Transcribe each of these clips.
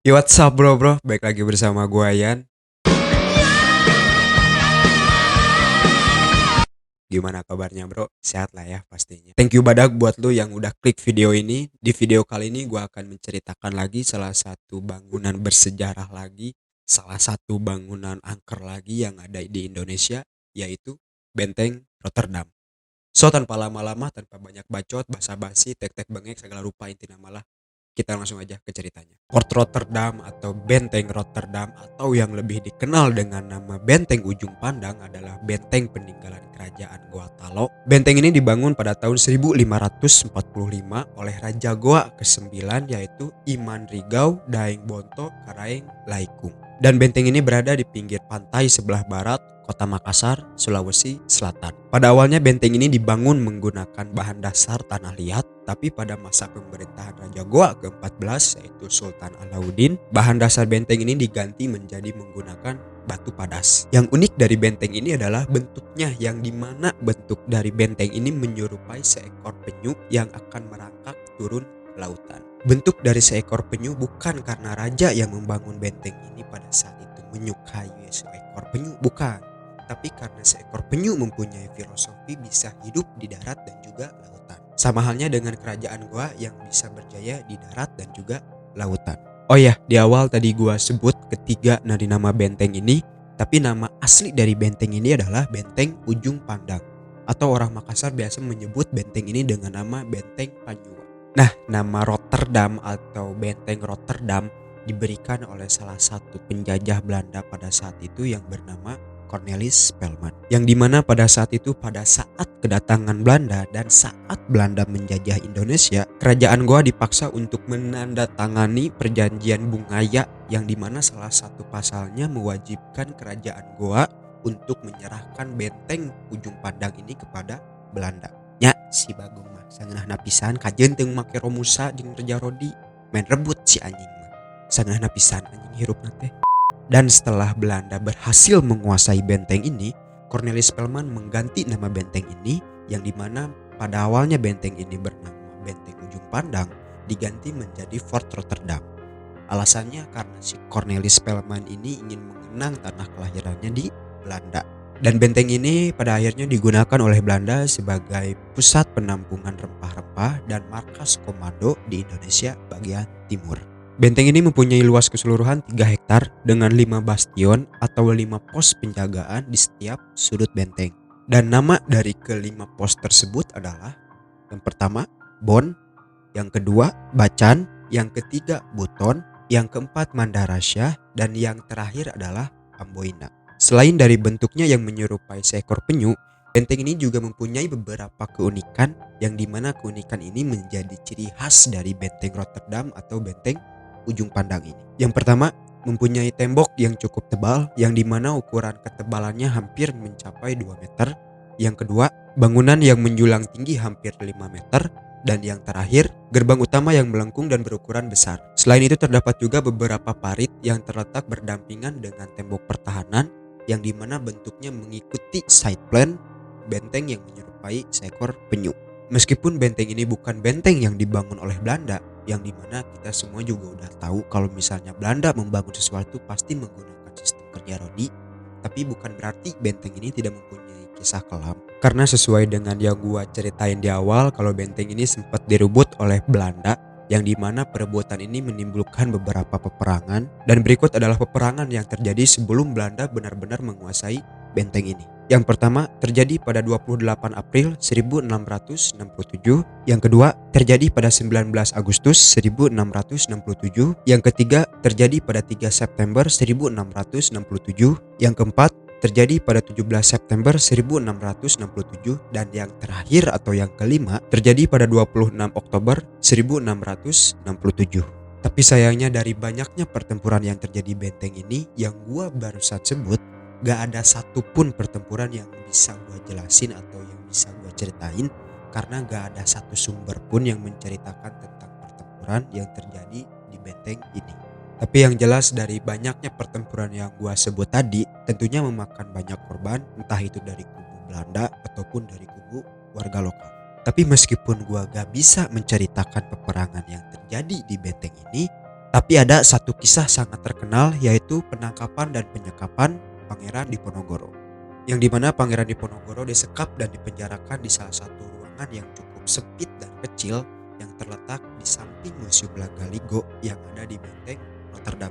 Yo, what's up bro? Baik lagi bersama gua Yan. Gimana kabarnya bro? Sehat lah ya pastinya. Thank you badak buat lu yang udah klik video ini. Di video kali ini gua akan menceritakan lagi salah satu bangunan bersejarah lagi, salah satu bangunan angker lagi yang ada di Indonesia, yaitu Benteng Rotterdam. So tanpa lama-lama, tanpa banyak bacot, basa-basi, tek-tek bengek, segala rupa inti namalah, kita langsung aja ke ceritanya. Fort Rotterdam atau Benteng Rotterdam atau yang lebih dikenal dengan nama Benteng Ujung Pandang adalah benteng peninggalan kerajaan Goa Talo. Benteng ini dibangun pada tahun 1545 oleh Raja Goa ke-9 yaitu Iman Rigau Daeng Bonto Karaeng Laikung. Dan benteng ini berada di pinggir pantai sebelah barat Kota Makassar, Sulawesi Selatan. Pada awalnya benteng ini dibangun menggunakan bahan dasar tanah liat, tapi pada masa pemerintahan Raja Goa ke-14 yaitu Sultan Alauddin, bahan dasar benteng ini diganti menjadi menggunakan batu padas. Yang unik dari benteng ini adalah bentuknya, yang dimana bentuk dari benteng ini menyerupai seekor penyu yang akan merangkak turun ke lautan. Bentuk dari seekor penyu bukan karena raja yang membangun benteng ini pada saat itu menyukai seekor penyu, bukan. Tapi karena seekor penyu mempunyai filosofi bisa hidup di darat dan juga lautan. Sama halnya dengan kerajaan Goa yang bisa berjaya di darat dan juga lautan. Oh ya, di awal tadi gua sebut ketiga dari nama benteng ini, tapi nama asli dari benteng ini adalah Benteng Ujung Pandang. Atau orang Makassar biasa menyebut benteng ini dengan nama Benteng Panyua. Nah, nama Rotterdam atau Benteng Rotterdam diberikan oleh salah satu penjajah Belanda pada saat itu yang bernama Cornelis Spelman, yang dimana pada saat itu, pada saat kedatangan Belanda dan saat Belanda menjajah Indonesia, kerajaan Goa dipaksa untuk menandatangani perjanjian Bungaya yang dimana salah satu pasalnya mewajibkan kerajaan Goa untuk menyerahkan benteng Ujung Pandang ini kepada Belanda. Nya si Bagong mah sangeunah napisan kajeun teu make Romusa jeung Raja Rodi main rebut si anjing mah sangeunah napisan anjing hirupna teh. Dan setelah Belanda berhasil menguasai benteng ini, Cornelis Spelman mengganti nama benteng ini, yang dimana pada awalnya benteng ini bernama Benteng Ujung Pandang diganti menjadi Fort Rotterdam. Alasannya karena si Cornelis Spelman ini ingin mengenang tanah kelahirannya di Belanda. Dan benteng ini pada akhirnya digunakan oleh Belanda sebagai pusat penampungan rempah-rempah dan markas komando di Indonesia bagian timur. Benteng ini mempunyai luas keseluruhan 3 hektar dengan 5 bastion atau 5 pos penjagaan di setiap sudut benteng. Dan nama dari kelima pos tersebut adalah yang pertama Bon, yang kedua Bacan, yang ketiga Buton, yang keempat Mandarasya, dan yang terakhir adalah Amboina. Selain dari bentuknya yang menyerupai seekor penyu, benteng ini juga mempunyai beberapa keunikan yang dimana keunikan ini menjadi ciri khas dari Benteng Rotterdam atau Benteng Ujung Pandang ini. Yang pertama, mempunyai tembok yang cukup tebal yang dimana ukuran ketebalannya hampir mencapai 2 meter. Yang kedua, bangunan yang menjulang tinggi hampir 5 meter. Dan yang terakhir, gerbang utama yang melengkung dan berukuran besar. Selain itu terdapat juga beberapa parit yang terletak berdampingan dengan tembok pertahanan yang dimana bentuknya mengikuti side plan benteng yang menyerupai seekor penyu. Meskipun benteng ini bukan benteng yang dibangun oleh Belanda, yang dimana kita semua juga udah tahu kalau misalnya Belanda membangun sesuatu pasti menggunakan sistem kerja rodi, tapi bukan berarti benteng ini tidak mempunyai kisah kelam. Karena sesuai dengan yang gua ceritain di awal, kalau benteng ini sempat direbut oleh Belanda, yang dimana perebutan ini menimbulkan beberapa peperangan, dan berikut adalah peperangan yang terjadi sebelum Belanda benar-benar menguasai benteng ini. Yang pertama terjadi pada 28 April 1667, yang kedua terjadi pada 19 Agustus 1667, yang ketiga terjadi pada 3 September 1667, yang keempat terjadi pada 17 September 1667, dan yang terakhir atau yang kelima terjadi pada 26 Oktober 1667. Tapi sayangnya dari banyaknya pertempuran yang terjadi benteng ini, yang gua barusan sebut, gak ada satupun pertempuran yang bisa gue jelasin atau yang bisa gue ceritain, karena gak ada satu sumber pun yang menceritakan tentang pertempuran yang terjadi di benteng ini. Tapi yang jelas dari banyaknya pertempuran yang gue sebut tadi tentunya memakan banyak korban, entah itu dari kubu Belanda ataupun dari kubu warga lokal. Tapi meskipun gue gak bisa menceritakan peperangan yang terjadi di benteng ini, Tapi ada satu kisah sangat terkenal, yaitu penangkapan dan penyekapan Pangeran Diponegoro. Yang dimana Pangeran Diponegoro disekap dan dipenjarakan di salah satu ruangan yang cukup sempit dan kecil yang terletak di samping Museum Lagaligo yang ada di Benteng Rotterdam.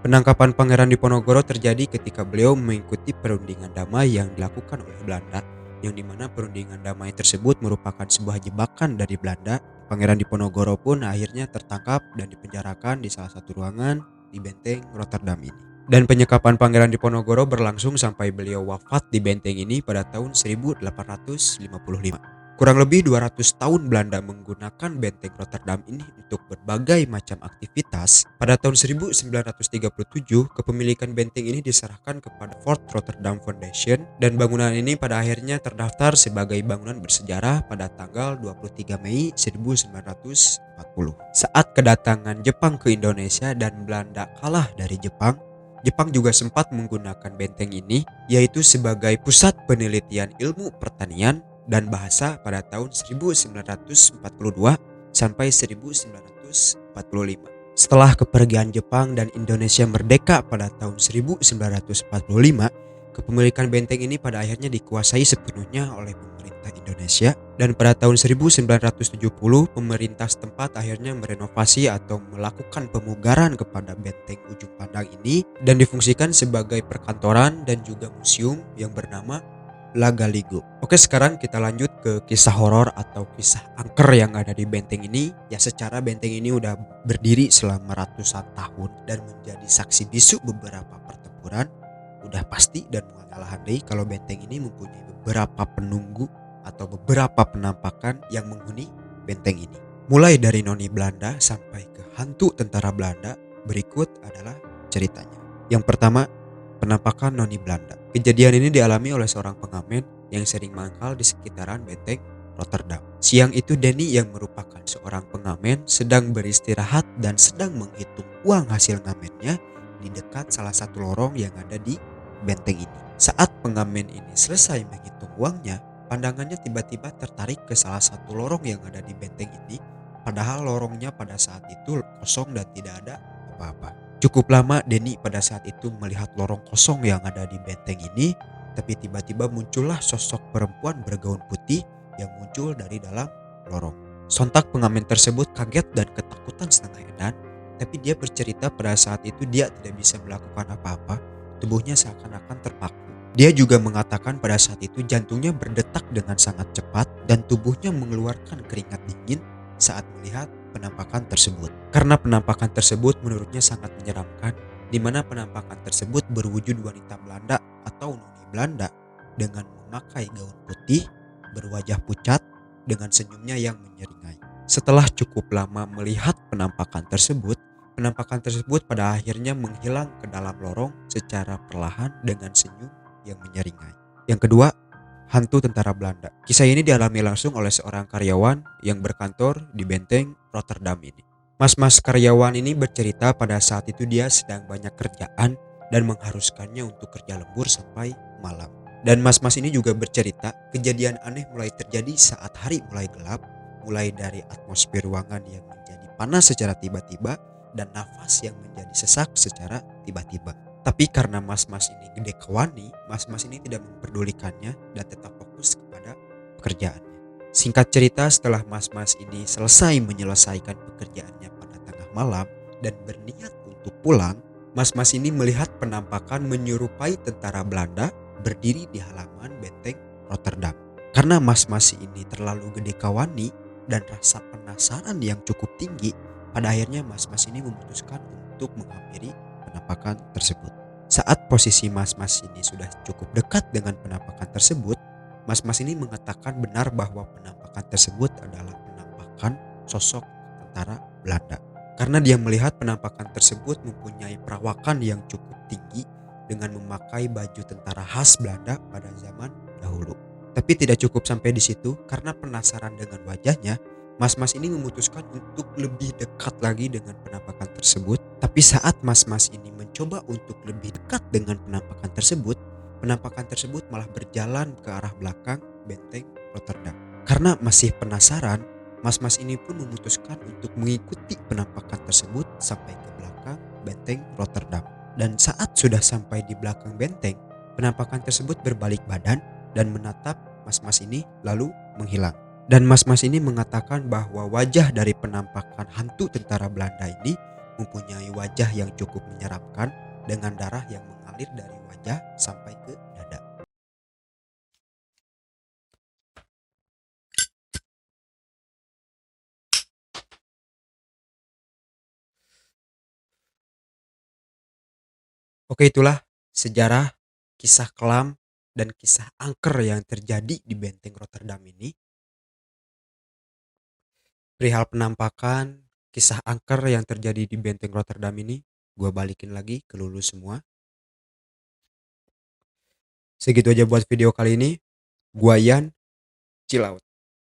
Penangkapan Pangeran Diponegoro terjadi ketika beliau mengikuti perundingan damai yang dilakukan oleh Belanda, yang dimana perundingan damai tersebut merupakan sebuah jebakan dari Belanda. Pangeran Diponegoro pun akhirnya tertangkap dan dipenjarakan di salah satu ruangan di Benteng Rotterdam ini. Dan penyekapan Pangeran Diponegoro berlangsung sampai beliau wafat di benteng ini pada tahun 1855. Kurang lebih 200 tahun Belanda menggunakan benteng Rotterdam ini untuk berbagai macam aktivitas. Pada tahun 1937, kepemilikan benteng ini diserahkan kepada Fort Rotterdam Foundation dan bangunan ini pada akhirnya terdaftar sebagai bangunan bersejarah pada tanggal 23 Mei 1940. Saat kedatangan Jepang ke Indonesia dan Belanda kalah dari Jepang, Jepang juga sempat menggunakan benteng ini yaitu sebagai pusat penelitian ilmu pertanian dan bahasa pada tahun 1942 sampai 1945. Setelah kepergian Jepang dan Indonesia merdeka pada tahun 1945, kepemilikan benteng ini pada akhirnya dikuasai sepenuhnya oleh pemerintah Indonesia, dan pada tahun 1970 pemerintah setempat akhirnya merenovasi atau melakukan pemugaran kepada benteng Ujung Pandang ini dan difungsikan sebagai perkantoran dan juga museum yang bernama Lagaligo. Oke, sekarang kita lanjut ke kisah horor atau kisah angker yang ada di benteng ini. Ya, secara benteng ini udah berdiri selama ratusan tahun dan menjadi saksi bisu beberapa pertempuran. Udah pasti dan mengalah handai kalau benteng ini mempunyai beberapa penunggu atau beberapa penampakan yang menghuni benteng ini. Mulai dari noni Belanda sampai ke hantu tentara Belanda, berikut adalah ceritanya. Yang pertama, penampakan noni Belanda. Kejadian ini dialami oleh seorang pengamen yang sering mangkal di sekitaran benteng Rotterdam. Siang itu Denny yang merupakan seorang pengamen sedang beristirahat dan sedang menghitung uang hasil ngamennya di dekat salah satu lorong yang ada di benteng ini. Saat pengamen ini selesai menghitung uangnya, pandangannya tiba-tiba tertarik ke salah satu lorong yang ada di benteng ini, padahal lorongnya pada saat itu kosong dan tidak ada apa-apa. Cukup lama Denny pada saat itu melihat lorong kosong yang ada di benteng ini, tapi tiba-tiba muncullah sosok perempuan bergaun putih yang muncul dari dalam lorong. Sontak pengamen tersebut kaget dan ketakutan setengah edan, tapi dia bercerita pada saat itu dia tidak bisa melakukan apa-apa, tubuhnya seakan-akan terpaku. Dia juga mengatakan pada saat itu jantungnya berdetak dengan sangat cepat dan tubuhnya mengeluarkan keringat dingin saat melihat penampakan tersebut. Karena penampakan tersebut menurutnya sangat menyeramkan, di mana penampakan tersebut berwujud wanita Belanda atau noni Belanda dengan memakai gaun putih, berwajah pucat, dengan senyumnya yang menyeringai. Setelah cukup lama melihat penampakan tersebut pada akhirnya menghilang ke dalam lorong secara perlahan dengan senyum yang menyeringai. Yang kedua, hantu tentara Belanda. Kisah ini dialami langsung oleh seorang karyawan yang berkantor di benteng Rotterdam ini. Mas-mas karyawan ini bercerita pada saat itu dia sedang banyak kerjaan dan mengharuskannya untuk kerja lembur sampai malam. Dan mas-mas ini juga bercerita kejadian aneh mulai terjadi saat hari mulai gelap, mulai dari atmosfer ruangan yang menjadi panas secara tiba-tiba dan nafas yang menjadi sesak secara tiba-tiba. Tapi karena mas-mas ini gede kewani, mas-mas ini tidak memperdulikannya dan tetap fokus kepada pekerjaannya. Singkat cerita, setelah mas-mas ini selesai menyelesaikan pekerjaannya pada tengah malam dan berniat untuk pulang, mas-mas ini melihat penampakan menyerupai tentara Belanda berdiri di halaman benteng Rotterdam. Karena mas-mas ini terlalu gede kawani dan rasa penasaran yang cukup tinggi, pada akhirnya mas-mas ini memutuskan untuk menghampiri penampakan tersebut. Saat posisi mas-mas ini sudah cukup dekat dengan penampakan tersebut, mas-mas ini mengatakan benar bahwa penampakan tersebut adalah penampakan sosok tentara Belanda. Karena dia melihat penampakan tersebut mempunyai perawakan yang cukup tinggi dengan memakai baju tentara khas Belanda pada zaman dahulu. Tapi tidak cukup sampai di situ, karena penasaran dengan wajahnya, mas-mas ini memutuskan untuk lebih dekat lagi dengan penampakan tersebut. Tapi saat mas-mas ini mencoba untuk lebih dekat dengan penampakan tersebut malah berjalan ke arah belakang benteng Rotterdam. Karena masih penasaran, Mas-mas ini pun memutuskan untuk mengikuti penampakan tersebut sampai ke belakang benteng Rotterdam. Dan saat sudah sampai di belakang benteng, penampakan tersebut berbalik badan dan menatap mas-mas ini lalu menghilang. Dan mas-mas ini mengatakan bahwa wajah dari penampakan hantu tentara Belanda ini mempunyai wajah yang cukup menyeramkan dengan darah yang mengalir dari wajah sampai ke dada. Oke, itulah sejarah, kisah kelam, dan kisah angker yang terjadi di benteng Rotterdam ini. Perihal penampakan, kisah angker yang terjadi di benteng Rotterdam ini, gue balikin lagi ke lulu semua. Segitu aja buat video kali ini. Gua Yan, chill out.